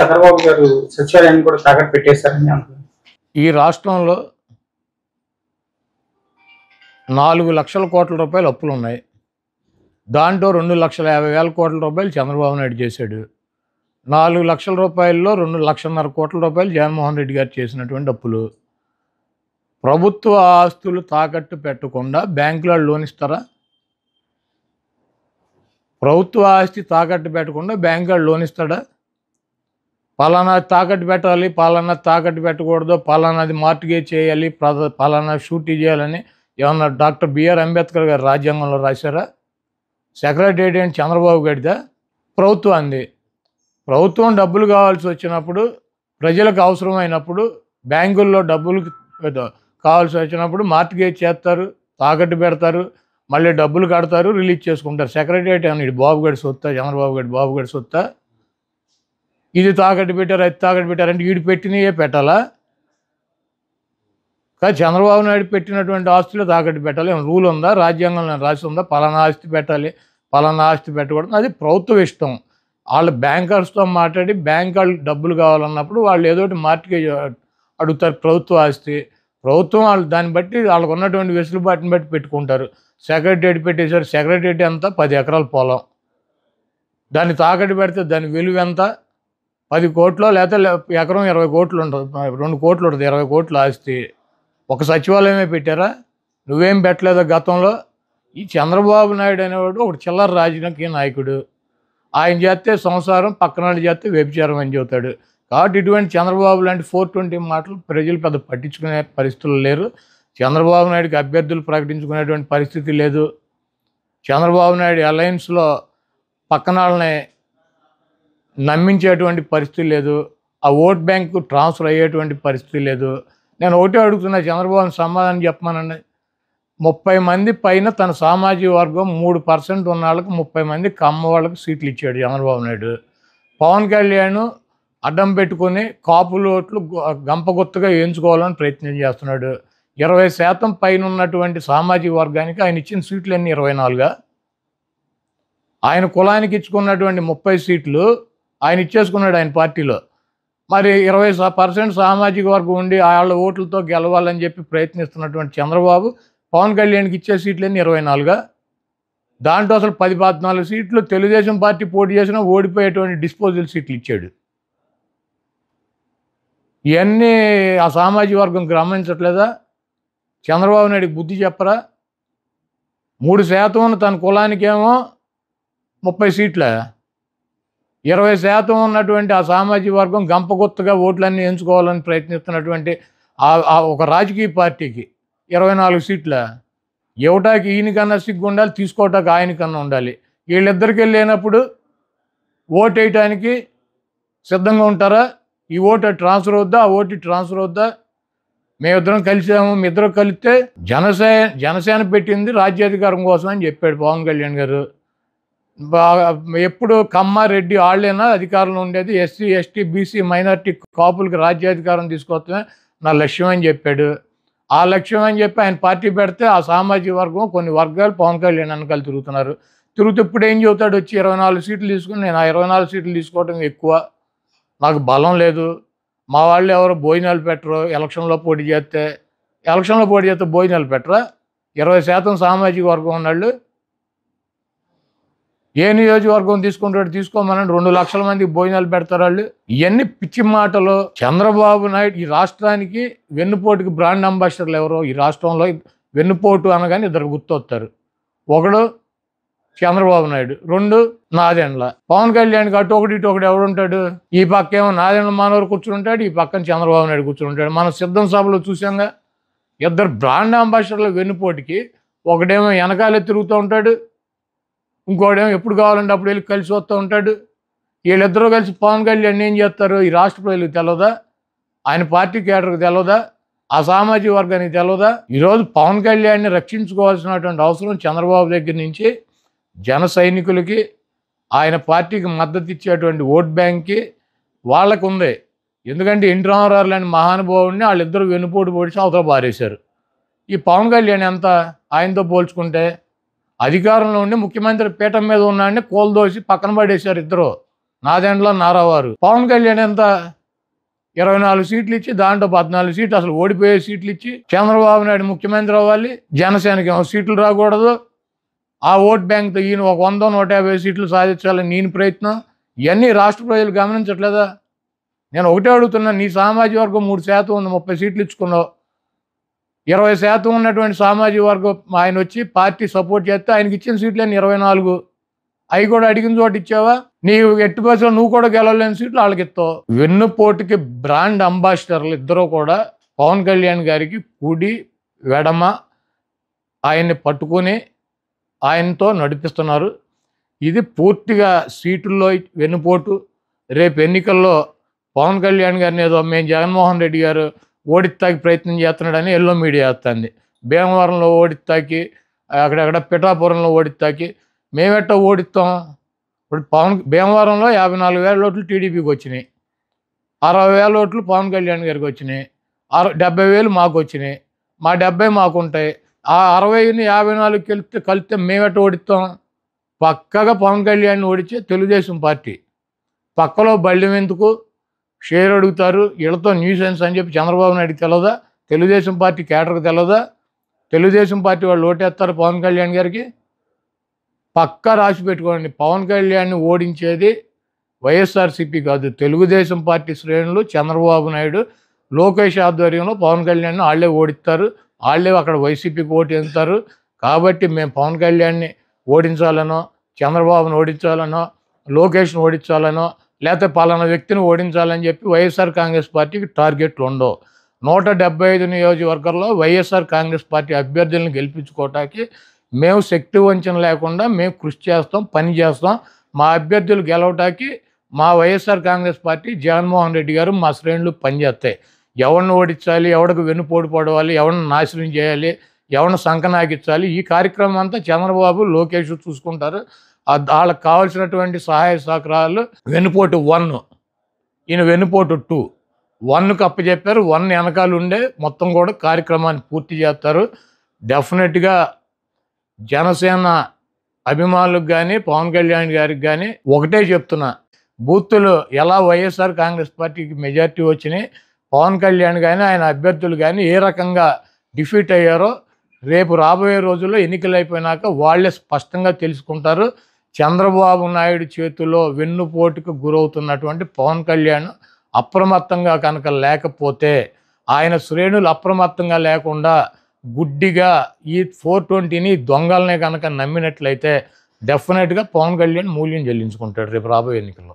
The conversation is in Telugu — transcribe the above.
చంద్రబాబు గారు సచివాలయాన్ని కూడా తాకట్టు పెట్టేశారని అంటున్నారు. ఈ రాష్ట్రంలో 4 లక్షల కోట్ల రూపాయలు అప్పులు ఉన్నాయి. దాంట్లో 2,50,000 కోట్ల రూపాయలు చంద్రబాబు నాయుడు చేశాడు. 4 లక్షల రూపాయల్లో 2,50,000 కోట్ల రూపాయలు జగన్మోహన్ రెడ్డి గారు చేసినటువంటి అప్పులు. ప్రభుత్వ ఆస్తులు తాకట్టు పెట్టకుండా బ్యాంకులో లోన్ ఇస్తారా? ప్రభుత్వ ఆస్తి తాకట్టు పెట్టకుండా బ్యాంకులో లోన్ ఇస్తాడా? పలానా తాకట్టు పెట్టాలి, పలానా తాకట్టు పెట్టకూడదు, పలానాది మార్టిగేజ్ చేయాలి, పలానా షూరిటీ చేయాలని ఏమన్నా డాక్టర్ బిఆర్ అంబేద్కర్ గారు రాజ్యాంగంలో రాశారా? సెక్రటేరియట్ ఏంటి చంద్రబాబు గారిదా? ప్రభుత్వం అంది. ప్రభుత్వం డబ్బులు కావాల్సి వచ్చినప్పుడు, ప్రజలకు అవసరమైనప్పుడు, బ్యాంకుల్లో డబ్బులు కావాల్సి వచ్చినప్పుడు మార్టిగేజ్ చేస్తారు, తాకట్టు పెడతారు, మళ్ళీ డబ్బులు కడతారు, రిలీజ్ చేసుకుంటారు. సెక్రటేరియట్ అని ఇది బాబు గారి సొత్తా, చంద్రబాబు గారి బాబు గారి సొత్తా? ఇది తాకట్టు పెట్టారు, అది తాకట్టు పెట్టారంటే వీడు పెట్టినయే పెట్టాలా? కానీ చంద్రబాబు నాయుడు పెట్టినటువంటి ఆస్తులు తాకట్టు పెట్టాలి. ఏమైనా రూల్ ఉందా? రాజ్యాంగంలో రాసి ఉందా? పలానా ఆస్తి పెట్టాలి, పలానా ఆస్తి పెట్టకూడదు? అది ప్రభుత్వ ఇష్టం. వాళ్ళు బ్యాంకర్స్తో మాట్లాడి బ్యాంక్ వాళ్ళు డబ్బులు కావాలన్నప్పుడు వాళ్ళు ఏదో ఒకటి మార్టిగేజ్ అడుగుతారు. ప్రభుత్వ ఆస్తి ప్రభుత్వం వాళ్ళు దాన్ని బట్టి వాళ్ళకు ఉన్నటువంటి వెసులుబాటుని బట్టి పెట్టుకుంటారు. సెక్రటేరియట్ పెట్టేశారు. సెక్రటేరియట్ ఎంత? 10 ఎకరాల పొలం. దాన్ని తాకట్టు పెడితే దాని విలువ ఎంత? 10 కోట్లు, లేకపోతే ఎకరం 20 కోట్లు ఉంటుంది, 2 కోట్లు ఉంటుంది, 20 కోట్ల ఆస్తి. ఒక సచివాలయమే పెట్టారా? నువ్వేం పెట్టలేదా గతంలో? ఈ చంద్రబాబు నాయుడు అనేవాడు ఒకటి చిల్లర రాజకీయ నాయకుడు. ఆయన చేస్తే సంసారం, పక్కన వాళ్ళు చేస్తే వ్యభిచారం అని చెబుతాడు. కాబట్టి ఇటువంటి చంద్రబాబు లాంటి 420 మాటలు ప్రజలు పెద్ద పట్టించుకునే పరిస్థితులు లేరు. చంద్రబాబు నాయుడుకి అభ్యర్థులు ప్రకటించుకునేటువంటి పరిస్థితి లేదు. చంద్రబాబు నాయుడు అలయన్స్లో పక్కన వాళ్ళని నమ్మించేటువంటి పరిస్థితి లేదు. ఆ ఓట్ బ్యాంకు ట్రాన్స్ఫర్ అయ్యేటువంటి పరిస్థితి లేదు. నేను ఒకటే అడుగుతున్నా, చంద్రబాబుని సమాధానం చెప్పమనండి. 30 మంది పైన తన సామాజిక వర్గం 3% ఉన్న వాళ్ళకి 30 మంది కమ్మ వాళ్ళకి సీట్లు ఇచ్చాడు చంద్రబాబు నాయుడు. పవన్ కళ్యాణ్ అడ్డం పెట్టుకొని కాపులు ఓట్లు గంపగొత్తుగా వేయించుకోవాలని ప్రయత్నం చేస్తున్నాడు. 20% పైన ఉన్నటువంటి సామాజిక వర్గానికి ఆయన ఇచ్చిన సీట్లు అన్నీ 24గా? ఆయన కులానికి ఇచ్చుకున్నటువంటి 30 సీట్లు ఆయన ఇచ్చేసుకున్నాడు ఆయన పార్టీలో. మరి 20% సామాజిక వర్గం ఉండి వాళ్ళ ఓట్లతో గెలవాలని చెప్పి ప్రయత్నిస్తున్నటువంటి చంద్రబాబు పవన్ కళ్యాణ్కి ఇచ్చే సీట్లన్నీ 24గా? దాంట్లో అసలు 10-14 సీట్లు తెలుగుదేశం పార్టీ పోటీ చేసినా ఓడిపోయేటువంటి డిస్పోజల్ సీట్లు ఇచ్చాడు. ఇవన్నీ ఆ సామాజిక వర్గం గమనించట్లేదా? చంద్రబాబు నాయుడికి బుద్ధి చెప్పరా? 3% తన కులానికేమో 30 సీట్ల, 20% ఉన్నటువంటి ఆ సామాజిక వర్గం గంపగొత్తగా ఓట్లన్నీ ఎంచుకోవాలని ప్రయత్నిస్తున్నటువంటి ఒక రాజకీయ పార్టీకి 24 సీట్ల. ఇవ్వటానికి ఈయనకన్నా సిగ్గు ఉండాలి, తీసుకోవటానికి ఆయనకన్నా ఉండాలి. వీళ్ళిద్దరికి వెళ్ళినప్పుడు ఓటు వేయటానికి సిద్ధంగా ఉంటారా? ఈ ఓటు ట్రాన్స్ఫర్ అవుద్దా, ఆ ఓటు ట్రాన్స్ఫర్ అవుద్దా? మేమిద్దరం కలిసాము, మీ ఇద్దరు కలిస్తే జనసేన పెట్టింది రాజ్యాధికారం కోసం అని చెప్పాడు పవన్ కళ్యాణ్ గారు. ఎప్పుడు కమ్మ రెడ్డి వాళ్ళైనా అధికారంలో ఉండేది, ఎస్సీ ఎస్టీ బీసీ మైనార్టీ కాపులకి రాజ్యాధికారం తీసుకొస్తే నా లక్ష్యం అని చెప్పాడు. ఆ లక్ష్యం అని చెప్పి ఆయన పార్టీ పెడితే ఆ సామాజిక వర్గం కొన్ని వర్గాలు పవన్ కళ్యాణ్ వెనకాల తిరుగుతున్నారు. తిరుగుతూ ఇప్పుడు ఏం చెబుతాడు? వచ్చి 24 సీట్లు తీసుకుని నేను ఆ 24 సీట్లు తీసుకోవటం ఎక్కువ, నాకు బలం లేదు, మా వాళ్ళు ఎవరు భోజనాలు పెట్టరు, ఎలక్షన్లో పోటీ చేస్తే భోజనాలు పెట్టరా? 20% సామాజిక వర్గం ఉన్నాళ్ళు. ఏ నియోజకవర్గం తీసుకుంటాడు? తీసుకోమనండి, 2 లక్షల మందికి భోజనాలు పెడతారు వాళ్ళు. ఇవన్నీ పిచ్చి మాటలు. చంద్రబాబు నాయుడు ఈ రాష్ట్రానికి వెన్నుపోటుకి బ్రాండ్ అంబాసిడర్లు ఎవరో? ఈ రాష్ట్రంలో వెన్నుపోటు అనగానే ఇద్దరు గుర్తొస్తారు. ఒకడు చంద్రబాబు నాయుడు, 2 నాదెండ్ల. పవన్ కళ్యాణ్కి అటు ఒకటి ఇటు ఒకటి ఎవడుంటాడు? ఈ పక్కేమో నాదెండ్ల మనోరు కూర్చుంటాడు, ఈ పక్కన చంద్రబాబు నాయుడు కూర్చుంటాడు. మనం సిద్ధం సభలో చూసాంగా, ఇద్దరు బ్రాండ్ అంబాసిడర్లు వెన్నుపోటుకి. ఒకడేమో వెనకాలే తిరుగుతూ ఉంటాడు, ఇంకోడేమో ఎప్పుడు కావాలంటే అప్పుడు వెళ్ళి కలిసి వస్తూ ఉంటాడు. వీళ్ళిద్దరూ కలిసి పవన్ కళ్యాణ్ ఏం చేస్తారు? ఈ రాష్ట్ర ప్రజలకు తెలియదా? ఆయన పార్టీ కేడర్కి తెలియదా? ఆ సామాజిక వర్గానికి తెలియదా? ఈరోజు పవన్ కళ్యాణ్ని రక్షించుకోవాల్సినటువంటి అవసరం చంద్రబాబు దగ్గర నుంచి జన సైనికులకి, ఆయన పార్టీకి మద్దతు ఇచ్చేటువంటి ఓట్ బ్యాంక్కి వాళ్ళకు ఉంది. ఎందుకంటే ఎన్టీ రామారావు లాంటి మహానుభావుడిని వాళ్ళిద్దరూ వెన్నుపోటు పొడిచి అవతల పారేశారు. ఈ పవన్ కళ్యాణ్ ఎంత ఆయనతో పోల్చుకుంటే? అధికారంలో ఉండి ముఖ్యమంత్రి పీఠం మీద ఉన్నాడిని కోల్దోసి పక్కన పడేశారు ఇద్దరు. నాదెండ్ల నారావారు. పవన్ కళ్యాణ్ ఎంత 24 సీట్లు ఇచ్చి దాంట్లో 14 సీట్లు అసలు ఓడిపోయే సీట్లు ఇచ్చి చంద్రబాబు నాయుడు ముఖ్యమంత్రి అవ్వాలి, జనసేనకి ఏమో సీట్లు రాకూడదు, ఆ ఓట్ బ్యాంక్తో ఈయన ఒక 100-150 సీట్లు సాధించాలని నేను ప్రయత్నం. ఇవన్నీ రాష్ట్ర ప్రజలు గమనించట్లేదా? నేను ఒకటే అడుగుతున్నా, నీ సామాజిక వర్గం 3% ఉంది, 30 సీట్లు ఇచ్చుకున్నావు. 20% ఉన్నటువంటి సామాజిక వర్గం ఆయన వచ్చి పార్టీ సపోర్ట్ చేస్తే ఆయనకి ఇచ్చిన సీట్లని 24, అవి కూడా అడిగిన చోట ఇచ్చావా? నీవు ఎట్టి బస్సులో నువ్వు కూడా గెలవలేని సీట్లు వాళ్ళకి ఇస్తావు. వెన్నుపోటుకి బ్రాండ్ అంబాసిడర్లు ఇద్దరు కూడా పవన్ కళ్యాణ్ గారికి కుడి వెడమ ఆయన్ని పట్టుకొని ఆయనతో నడిపిస్తున్నారు. ఇది పూర్తిగా సీటుల్లో వెన్నుపోటు. రేపు ఎన్నికల్లో పవన్ కళ్యాణ్ గారిని ఏదో మేము జగన్మోహన్ రెడ్డి గారు ఓడిస్తాకి ప్రయత్నం చేస్తున్నాడని ఎల్లో మీడియా వస్తుంది. భీమవరంలో ఓడిస్తాకి, అక్కడక్కడ పిఠాపురంలో ఓడిస్తాకి మేమెట్టా ఓడిస్తాం? ఇప్పుడు భీమవరంలో 54,000 ఓట్లు టీడీపీకి వచ్చినాయి, 60,000 ఓట్లు పవన్ కళ్యాణ్ గారికి వచ్చినాయి, 70,000 మాకు వచ్చినాయి, మా 70 మాకు ఉంటాయి. ఆ 60ని 54 కలిస్తే మేమెట్ట ఓడిస్తాం? పక్కగా పవన్ కళ్యాణ్ ఓడించే తెలుగుదేశం పార్టీ. పక్కలో బళ్ళెం ఎందుకు, షేర్ అడుగుతారు, వీళ్ళతో న్యూసెన్స్ అని చెప్పి చంద్రబాబు నాయుడికి తెలియదా? తెలుగుదేశం పార్టీ కేటర్కి తెలియదా? తెలుగుదేశం పార్టీ వాళ్ళు ఓటేస్తారు పవన్ కళ్యాణ్ గారికి. పక్కా రాసి పెట్టుకోండి, పవన్ కళ్యాణ్ని ఓడించేది వైఎస్ఆర్సీపీ కాదు, తెలుగుదేశం పార్టీ శ్రేణులు, చంద్రబాబు నాయుడు, లోకేష్ ఆధ్వర్యంలో పవన్ కళ్యాణ్ని వాళ్ళే ఓడిస్తారు. వాళ్ళే అక్కడ వైసీపీకి ఓటు వేస్తారు. కాబట్టి మేము పవన్ కళ్యాణ్ని ఓడించాలనో, చంద్రబాబును ఓడించాలనో, లోకేష్ను ఓడించాలనో, లేకపోతే పలానా వ్యక్తిని ఓడించాలని చెప్పి వైఎస్ఆర్ కాంగ్రెస్ పార్టీకి టార్గెట్లు ఉండవు. 175 నియోజకవర్గాల్లో వైఎస్ఆర్ కాంగ్రెస్ పార్టీ అభ్యర్థులను గెలిపించుకోవటానికి మేము శక్తి వంచన లేకుండా మేము కృషి చేస్తాం, పని చేస్తాం. మా అభ్యర్థులు గెలవటానికి మా వైఎస్ఆర్ కాంగ్రెస్ పార్టీ, జగన్మోహన్ రెడ్డి గారు, మా శ్రేణులు పనిచేస్తాయి. ఎవరిని ఓడించాలి, ఎవరికి వెన్నుపోటు పడవాలి, ఎవరిని నాశనం చేయాలి, ఎవరిని సంకనాకించాలి, ఈ కార్యక్రమం అంతా చంద్రబాబు, లోకేష్ చూసుకుంటారు. వాళ్ళకి కావాల్సినటువంటి సహాయ సహకారాలు వెన్నుపోటు 1, ఈయన వెన్నుపోటు 2. 1కు అప్పచెప్పారు, 1 వెనకాల ఉండే మొత్తం కూడా కార్యక్రమాన్ని పూర్తి చేస్తారు. డెఫినెట్గా జనసేన అభిమానులకు కానీ, పవన్ కళ్యాణ్ గారికి కానీ ఒకటే చెప్తున్నా, బూతులు ఎలా వైఎస్ఆర్ కాంగ్రెస్ పార్టీకి మెజార్టీ వచ్చినాయి, పవన్ కళ్యాణ్ కానీ ఆయన అభ్యర్థులు కానీ ఏ రకంగా డిఫీట్ అయ్యారో రేపు రాబోయే రోజుల్లో ఎన్నికలు అయిపోయినాక వాళ్ళే స్పష్టంగా తెలుసుకుంటారు. చంద్రబాబు నాయుడు చేతిలో వెన్నుపోటుకు గురవుతున్నటువంటి పవన్ కళ్యాణ్ అప్రమత్తంగా కనుక లేకపోతే, ఆయన శ్రేణులు అప్రమత్తంగా లేకుండా గుడ్డిగా ఈ 420ని దొంగలనే కనుక నమ్మినట్లయితే డెఫినెట్గా పవన్ కళ్యాణ్ మూల్యం చెల్లించుకుంటాడు రేపు రాబోయే ఎన్నికల్లో.